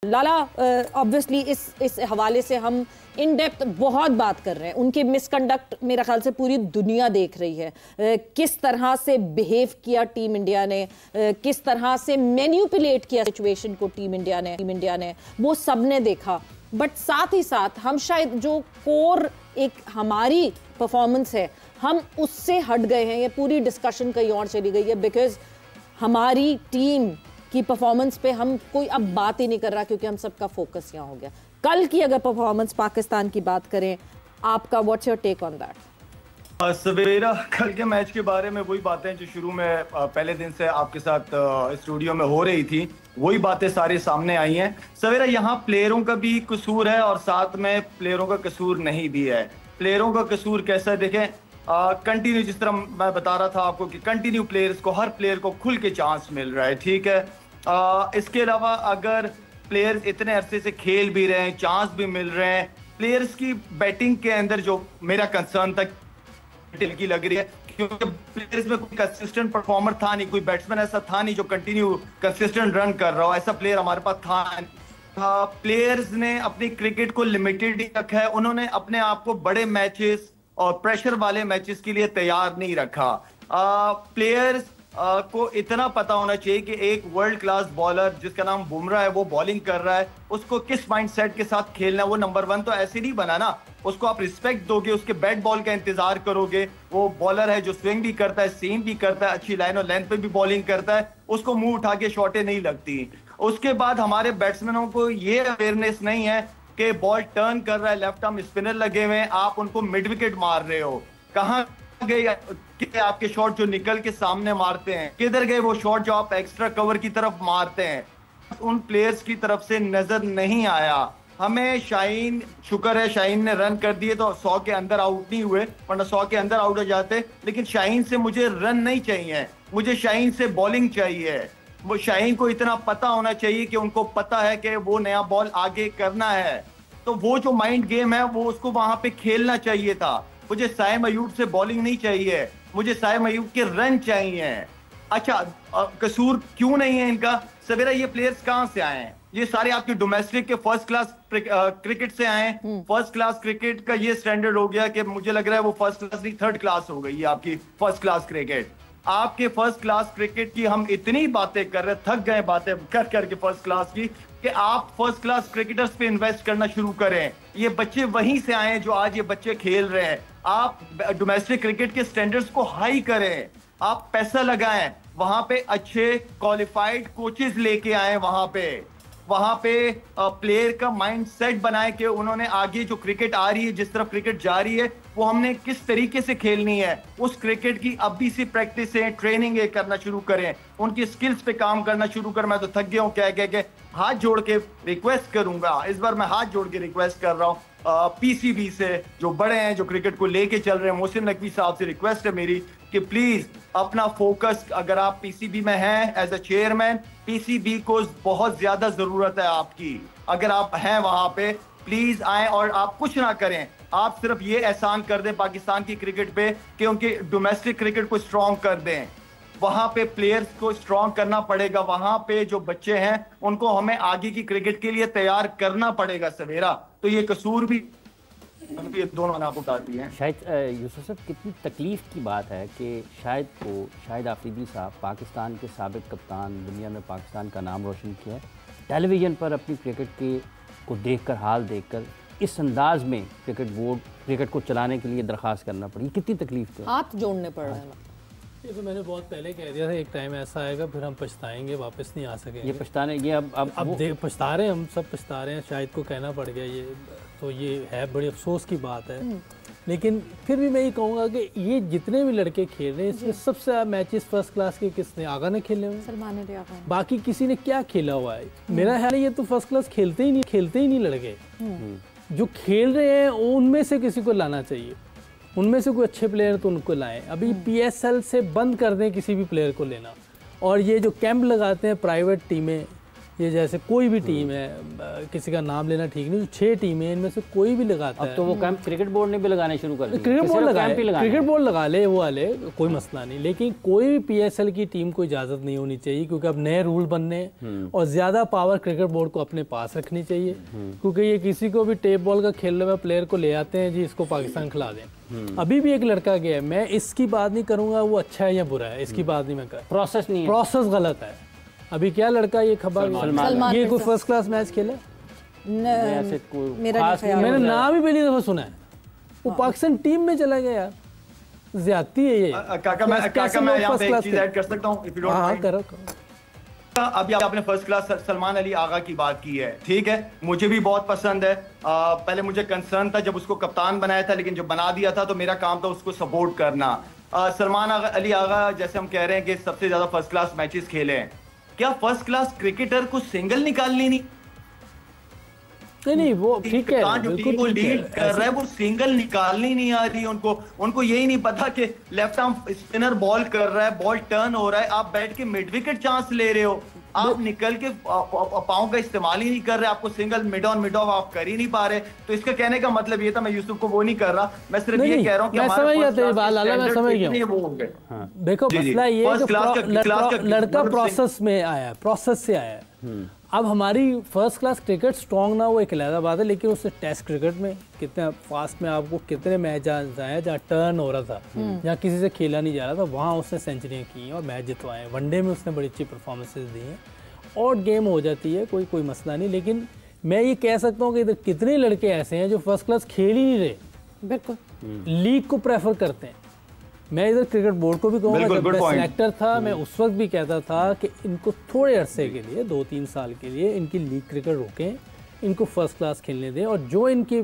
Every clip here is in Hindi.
लाला ऑब्वियसली इस हवाले से हम इन डेप्थ बहुत बात कर रहे हैं। उनके मिसकंडक्ट मेरा ख्याल से पूरी दुनिया देख रही है, किस तरह से बिहेव किया टीम इंडिया ने, किस तरह से मैनिपुलेट किया सिचुएशन को टीम इंडिया ने वो सबने देखा। बट साथ ही साथ हम शायद जो कोर एक हमारी परफॉर्मेंस है हम उससे हट गए हैं। ये पूरी डिस्कशन कहीं और चली गई है बिकॉज हमारी टीम की परफॉर्मेंस पे हम कोई अब बात ही नहीं कर रहा क्योंकि हम सबका फोकस यहाँ हो गया। कल की अगर परफॉर्मेंस पाकिस्तान की बात करें, आपका what's your take on that? सवेरा कल के मैच के बारे में वही बातें जो शुरू में पहले दिन से आपके साथ स्टूडियो में हो रही थी, वही बातें सारी सामने आई हैं। सवेरा यहाँ प्लेयरों का भी कसूर है और साथ में प्लेयरों का कसूर नहीं भी है। प्लेयरों का कसूर कैसा है देखें, कंटिन्यू जिस तरह मैं बता रहा था आपको कि कंटिन्यू प्लेयर्स को, हर प्लेयर को खुल के चांस मिल रहा है, ठीक है। इसके अलावा अगर प्लेयर्स इतने अरसे से खेल भी रहे हैं, चांस भी मिल रहे हैं, प्लेयर्स की बैटिंग के अंदर जो मेरा कंसर्न था की लग रही है क्योंकि प्लेयर्स में कोई कंसिस्टेंट परफॉर्मर था नहीं, कोई बैट्समैन ऐसा था नहीं जो कंटिन्यू कंसिस्टेंट रन कर रहा हो, ऐसा प्लेयर हमारे पास था नहीं। प्लेयर्स ने अपनी क्रिकेट को लिमिटेड ही रखा है, उन्होंने अपने आप को बड़े मैचेस और प्रेशर वाले मैचेस के लिए तैयार नहीं रखा। प्लेयर्स को इतना पता होना चाहिए कि एक वर्ल्ड क्लास बॉलर जिसका नाम बुमराह है वो बॉलिंग कर रहा है, उसको किस माइंडसेट के साथ खेलना है। वो नंबर 1 तो ऐसे नहीं बना ना, उसको आप रिस्पेक्ट दोगे, उसके बैट बॉल का इंतजार करोगे। वो बॉलर है जो स्विंग भी करता है, सीम भी करता है, अच्छी लाइन और लेंथ पे भी बॉलिंग करता है, उसको मुंह उठा के शॉटें नहीं लगती। उसके बाद हमारे बैट्समैनों को ये अवेयरनेस नहीं है कि बॉल टर्न कर रहा है, लेफ्ट आर्म स्पिनर लगे हुए हैं, आप उनको मिड विकेट मार रहे हो, कहाँ गए कि आपके शॉट जो निकल के सामने मारते हैं, किधर गए वो शॉट जो आप एक्स्ट्रा कवर की तरफ मारते हैं। उन प्लेयर्स की तरफ से नजर नहीं आया हमें। शाहीन, शुक्र है शाहीन ने रन कर दिए तो 100 के अंदर आउट नहीं हुए, वरना 100 के अंदर आउट हो जाते। लेकिन शाहीन से मुझे रन नहीं चाहिए, मुझे शाहीन से बॉलिंग चाहिए। वो शाहीन को इतना पता होना चाहिए कि उनको पता है कि वो नया बॉल आगे करना है, तो वो जो माइंड गेम है वो उसको वहां पे खेलना चाहिए था। मुझे साइम अयूब से बॉलिंग नहीं चाहिए, मुझे साइम अयूब के रन चाहिए। अच्छा, कसूर क्यों नहीं है इनका? सवेरा ये प्लेयर्स कहां से आए हैं? ये सारे आपके डोमेस्टिक के फर्स्ट क्लास क्रिकेट से आए हैं। फर्स्ट क्लास क्रिकेट का ये स्टैंडर्ड हो गया कि मुझे लग रहा है वो फर्स्ट क्लास नहीं, थर्ड क्लास हो गई आपकी फर्स्ट क्लास क्रिकेट। आपके फर्स्ट क्लास क्रिकेट की हम इतनी बातें कर रहे, थक गए बातें कर करके फर्स्ट क्लास की, कि आप फर्स्ट क्लास क्रिकेटर्स पे इन्वेस्ट करना शुरू करें। ये बच्चे वहीं से आए हैं जो आज ये बच्चे खेल रहे हैं। आप डोमेस्टिक क्रिकेट के स्टैंडर्ड्स को हाई करें, आप पैसा लगाएं, वहां पे अच्छे क्वालिफाइड कोचेस लेके आए, वहां पे प्लेयर का माइंड सेट बनाए कि उन्होंने आगे जो क्रिकेट आ रही है, जिस तरफ क्रिकेट जा रही है, वो हमने किस तरीके से खेलनी है, उस क्रिकेट की अभी से प्रैक्टिस है, ट्रेनिंग है करना शुरू करें, उनकी स्किल्स पे काम करना शुरू करें। मैं तो थक गया हूँ कह के हाथ जोड़ के रिक्वेस्ट करूंगा, इस बार मैं हाथ जोड़ के रिक्वेस्ट कर रहा हूँ पीसीबी से, जो बड़े हैं, जो क्रिकेट को लेके चल रहे हैं, मोहसिन नकवी साहब से रिक्वेस्ट है मेरी कि प्लीज अपना फोकस, अगर आप पीसीबी में हैं एज अ चेयरमैन, पीसीबी को बहुत ज्यादा जरूरत है आपकी। अगर आप हैं वहां पे प्लीज आए और आप कुछ ना करें, आप सिर्फ ये एहसान कर दें पाकिस्तान की क्रिकेट पे कि उनके डोमेस्टिक क्रिकेट को स्ट्रॉन्ग कर दें। वहां पे प्लेयर्स को स्ट्रॉन्ग करना पड़ेगा, वहां पे जो बच्चे हैं उनको हमें आगे की क्रिकेट के लिए तैयार करना पड़ेगा सवेरा। तो ये कसूर भी ये दोनों आपको बताती हैं। शायद यूसुफ साहब, कितनी तकलीफ की बात है कि शाहिद आफरीदी साहब, पाकिस्तान के साबिक कप्तान, दुनिया में पाकिस्तान का नाम रोशन किया है, टेलीविज़न पर अपनी क्रिकेट को देखकर, हाल देखकर इस अंदाज में क्रिकेट को चलाने के लिए दरख्वास्त करना पड़ी। कितनी तकलीफ थी, हाथ जोड़ने पड़ रहे हैं। ये तो मैंने बहुत पहले कह दिया था, एक टाइम ऐसा आएगा फिर हम पछताएंगे, वापस नहीं आ सकेंगे। ये पछताने, ये अब पछता रहे हैं, हम सब पछता रहे हैं, शायद को कहना पड़ गया ये, तो ये है बड़ी अफसोस की बात है। लेकिन फिर भी मैं ये कहूँगा कि ये जितने भी लड़के खेल रहे हैं इसमें सबसे ज़्यादा मैचेस फर्स्ट क्लास के किसने? आगा ने खेले हुए, सलमान ने, बाकी किसी ने क्या खेला हुआ है? मेरा ख्याल है ये तो फर्स्ट क्लास खेलते ही नहीं लड़के। जो खेल रहे हैं उनमें से किसी को लाना चाहिए, उनमें से कोई अच्छे प्लेयर तो उनको लाएं। अभी पीएसएल से बंद कर दें किसी भी प्लेयर को लेना, और ये जो कैंप लगाते हैं प्राइवेट टीमें, ये जैसे कोई भी टीम है, किसी का नाम लेना ठीक नहीं, 6 टीमें इनमें से कोई भी लगाता है। अब तो वो कैंप क्रिकेट बोर्ड ने भी लगाने शुरू कर दिए। क्रिकेट बोर्ड लगा ले, वो वाले कोई मसला नहीं, लेकिन कोई भी PSL की टीम को इजाज़त नहीं होनी चाहिए, क्योंकि अब नए रूल बनने और ज़्यादा पावर क्रिकेट बोर्ड को अपने पास रखनी चाहिए, क्योंकि ये किसी को भी टेप बॉल का खेलने में प्लेयर को ले आते हैं जी, इसको पाकिस्तान खिला दें। अभी भी एक लड़का गया, मैं इसकी बात नहीं करूँगा वो अच्छा है या बुरा है, इसकी बात नहीं मैं कर, प्रोसेस नहीं है, प्रोसेस गलत है। अभी क्या लड़का ये खबर, ये कोई फर्स्ट क्लास मैच खेला? मैंने नाम ही पहली दफा सुना है, वो पाकिस्तान टीम में चला गया यार, ज्यादती है ये। काका मैं यहाँ पे एक चीज ऐड कर सकता हूँ, इफ यू डोंट माइंड। करो। अभी आपने फर्स्ट क्लास सलमान अली आगा की बात की है, ठीक है, मुझे भी बहुत पसंद है। पहले मुझे कंसर्न था जब उसको कप्तान बनाया था, लेकिन जब बना दिया था तो मेरा काम था उसको सपोर्ट करना। सलमान अली आगा जैसे हम कह रहे हैं कि सबसे ज्यादा फर्स्ट क्लास मैचेस खेले हैं, क्या फर्स्ट क्लास क्रिकेटर को सिंगल निकालनी नहीं, वो ठीक है, बिल्कुल लीड कर रहा है, वो सिंगल निकालनी नहीं आ रही उनको यही नहीं पता कि लेफ्ट आर्म स्पिनर बॉल कर रहा है, बॉल टर्न हो रहा है, आप बैठ के मिड विकेट चांस ले रहे हो, आप निकल के पाँव का इस्तेमाल ही नहीं कर रहे, आपको सिंगल मिड ऑफ आप कर ही नहीं पा रहे। तो इसका कहने का मतलब ये था, मैं यूसुफ को वो नहीं कर रहा, मैं सिर्फ ये कह रहा हूँ कि मैं समझ गया। देखो मसला ये लड़का प्रोसेस में आया, प्रोसेस से आया। अब हमारी फर्स्ट क्लास क्रिकेट स्ट्रॉन्ग ना, वो एक अलग बात है, लेकिन उससे टेस्ट क्रिकेट में कितने फास्ट में आपको कितने मैच जहाँ टर्न हो रहा था, जहाँ किसी से खेला नहीं जा रहा था, वहाँ उसने सेंचुरियाँ की और मैच जितवाए। वनडे में उसने बड़ी अच्छी परफॉर्मेंसेज दी हैं, और गेम हो जाती है, कोई मसला नहीं। लेकिन मैं ये कह सकता हूँ कि इधर कितने लड़के ऐसे हैं जो फर्स्ट क्लास खेल ही नहीं रहे, बिल्कुल लीग को प्रेफर करते हैं। मैं इधर क्रिकेट बोर्ड को भी कहूँगा, जब मैं सिलेक्टर था मैं उस वक्त भी कहता था कि इनको थोड़े अरसे के लिए 2-3 साल के लिए इनकी लीग क्रिकेट रोकें, इनको फर्स्ट क्लास खेलने दें, और जो इनकी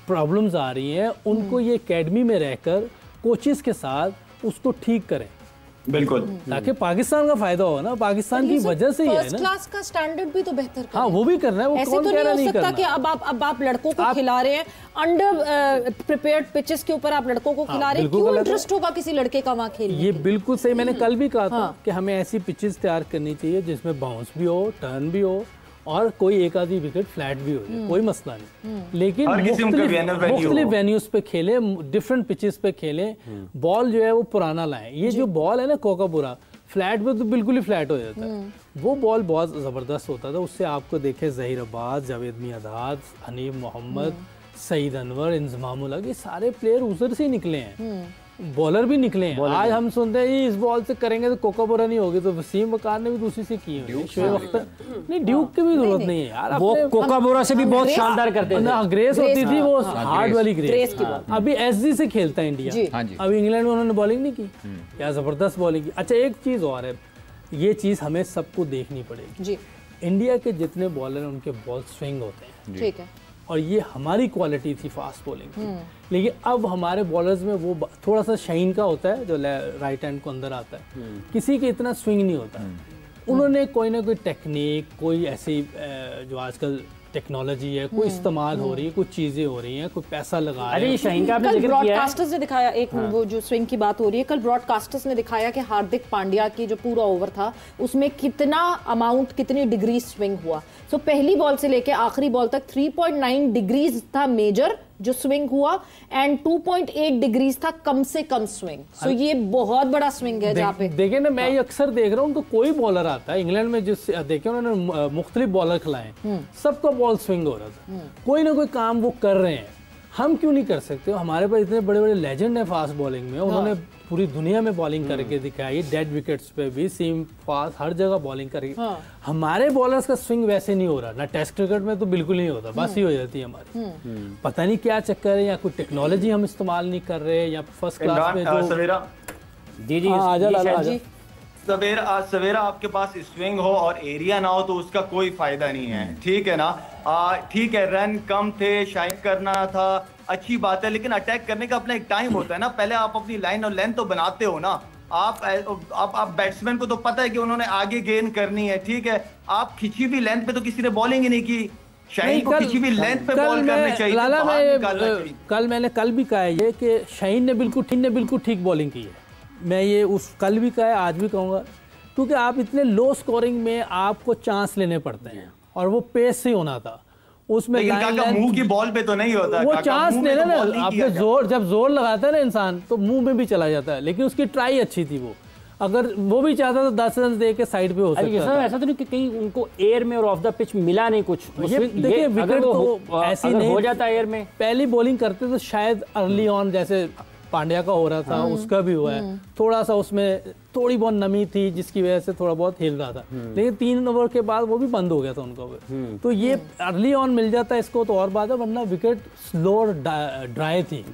प्रॉब्लम्स आ रही हैं उनको ये एकेडमी में रहकर कोचेस के साथ उसको ठीक करें, बिल्कुल, ताकि पाकिस्तान का फायदा हो ना, पाकिस्तान की वजह से ही है ना। फर्स्ट क्लास का स्टैंडर्ड भी तो बेहतर हाँ, वो भी करना है, वो ऐसे कौन तो कह रहा नहीं नहीं हो सकता करना। कि अब आप लड़कों को खिला रहे हैं, अंडर प्रिपेयर्ड पिचेस के ऊपर आप लड़कों को खिला रहे हैं, क्यों इंटरेस्ट होगा किसी लड़के का वहाँ खेलने? ये बिल्कुल सही, मैंने कल भी कहा था कि हमें ऐसी पिचेस तैयार करनी चाहिए जिसमें बाउंस भी हो, टर्न भी हो, और कोई एक आधी विकेट फ्लैट भी हो जाए, कोई मसला नहीं। लेकिन मुख्तलिफ वेन्यूज पे खेले, डिफरेंट पिचेस पे खेले, बॉल जो है वो पुराना लाएं। ये जो बॉल है ना कोकापुरा, फ्लैट पे तो बिल्कुल ही फ्लैट हो जाता है, वो बॉल बहुत ज़बरदस्त होता था। उससे आपको देखे ज़हीर अब्बास, जावेद मियादाद, हनीफ मोहम्मद, सईद अनवर, इंजमामुल हक, ये सारे प्लेयर उधर से ही निकले हैं, बॉलर भी निकले हैं। आज हम सुनते हैं इस बॉल से करेंगे तो कोकापुरा नहीं होगी, तो वसीम वकार ने भी दूसरी से की है, शोएब अख्तर नहीं, ड्यूक की भी जरूरत नहीं है यार, वो कोकापुरा से भी बहुत शानदार करते थे, ग्रेस होती थी, वो हार्ड वाली ग्रेस। अभी SG से खेलता है इंडिया, अभी इंग्लैंड में उन्होंने बॉलिंग नहीं की, क्या जबरदस्त बॉलिंग की। अच्छा, एक चीज और है, ये चीज हमें सबको देखनी पड़ेगी, इंडिया के जितने बॉलर हैं उनके बॉल स्विंग होते हैं, ठीक है, और ये हमारी क्वालिटी थी फास्ट बॉलिंग की, लेकिन अब हमारे बॉलर्स में वो थोड़ा सा शाइन का होता है, जो राइट हैंड को अंदर आता है, किसी के इतना स्विंग नहीं होता। उन्होंने कोई ना कोई टेक्निक, कोई ऐसी जो आजकल टेक्नोलॉजी है, कोई इस्तेमाल हो रही है, कुछ चीजें हो रही हैं, कोई पैसा लगा रहे हैं। शाहीन का आपने जिक्र किया है, ब्रॉडकास्टर्स ने दिखाया, एक वो जो स्विंग की बात हो रही है, कल ब्रॉडकास्टर्स ने दिखाया कि हार्दिक पांड्या की जो पूरा ओवर था उसमें कितना अमाउंट, कितनी डिग्री स्विंग हुआ। सो पहली बॉल से लेके आखिरी बॉल तक 3.9 डिग्रीज था मेजर जो स्विंग हुआ, एंड 2.8 डिग्रीज था कम से कम स्विंग। सो ये बहुत बड़ा स्विंग है जहाँ पे देखे ना, मैं ये अक्सर देख रहा हूँ, उनको कोई बॉलर आता है इंग्लैंड में, जिस देखे उन्होंने मुख्तलिफ बॉलर खिलाए, सबका बॉल स्विंग हो रहा था, कोई ना कोई काम वो कर रहे हैं, हम क्यों नहीं कर सकते? हमारे पास इतने बड़े बड़े लेजेंड है फास्ट बॉलिंग में, उन्होंने पूरी दुनिया में बॉलिंग करके दिखाई, डेड विकेट्स पे भी, सीम फास्ट, हर जगह बॉलिंग करके। हमारे बॉलर्स का स्विंग वैसे नहीं हो रहा ना, टेस्ट क्रिकेट में तो बिल्कुल नहीं होता, बस ही हो जाती है हमारी। पता नहीं क्या चक्कर है, या कोई टेक्नोलॉजी हम इस्तेमाल नहीं कर रहे, या फर्स्ट क्लास में सवेरा आपके पास स्विंग हो और एरिया ना हो तो उसका कोई फायदा नहीं है, ठीक है ना। ठीक है, रन कम थे, शाइन करना था, अच्छी बात है, लेकिन अटैक करने का अपना एक टाइम होता है ना। पहले आप अपनी लाइन और लेंथ तो बनाते हो ना, आप बैट्समैन को तो पता है कि उन्होंने आगे गेन करनी है, ठीक है, आप खिंची हुई लेंथ पे तो किसी ने बॉलिंग ही नहीं की, शाहीन को खिंची हुई लेंथ पे बॉल करनी चाहिए। कल भी कहा है ये कि शाहीन ने बिल्कुल ठीक बॉलिंग की है, मैं ये कल भी कहा है, आज भी कहूँगा, क्योंकि आप इतने लो स्कोरिंग में आपको चांस लेने पड़ते हैं और वो पेस से होना था उसमें। मुंह की बॉल पे तो नहीं होता, वो चांस ले ना, आपने जब जोर लगाता है ना इंसान तो मुंह में भी चला जाता है, लेकिन उसकी ट्राई अच्छी थी। वो अगर वो भी चाहता तो 10 रन दे के साइड पे हो सकता था। ऐसा तो नहीं कि कहीं उनको एयर में और ऑफ द पिच मिला नहीं कुछ। देखिए विकेट तो ऐसे नहीं हो जाता एयर में, पहली बॉलिंग करते तो शायद अर्ली ऑन जैसे पांड्या का हो रहा था, उसका भी हुआ है, थोड़ा सा उसमें थोड़ी बहुत नमी थी जिसकी वजह से थोड़ा बहुत हिल रहा था, लेकिन 3 ओवर के बाद वो भी बंद हो गया था उनका। तो ये अर्ली ऑन मिल जाता है इसको तो और बात है, वरना विकेट स्लो और ड्राई थी।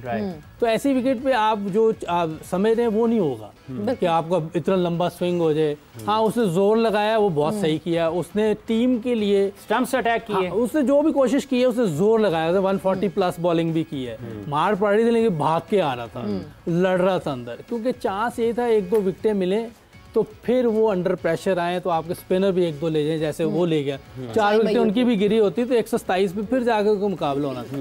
तो ऐसी विकेट पे आप जो समझ रहे हैं वो नहीं होगा कि आपका इतना लंबा स्विंग हो जाए। हाँ, उसने जोर लगाया, वो बहुत सही किया, उसने टीम के लिए स्टंप्स अटैक किए। हाँ, उसने जो भी कोशिश की है उसने जोर लगाया, 140 प्लस बॉलिंग भी की है, मार पड़ रही थी लेकिन भाग के आ रहा था, लड़ रहा था अंदर, क्योंकि चांस ये था 1-2 विकेटें मिले तो फिर वो अंडर प्रेशर आए तो आपके स्पिनर भी 1-2 ले जाए, जैसे वो ले गया। 4 विकेटें उनकी भी गिरी होती तो 127 पे फिर जाकर मुकाबला होना था।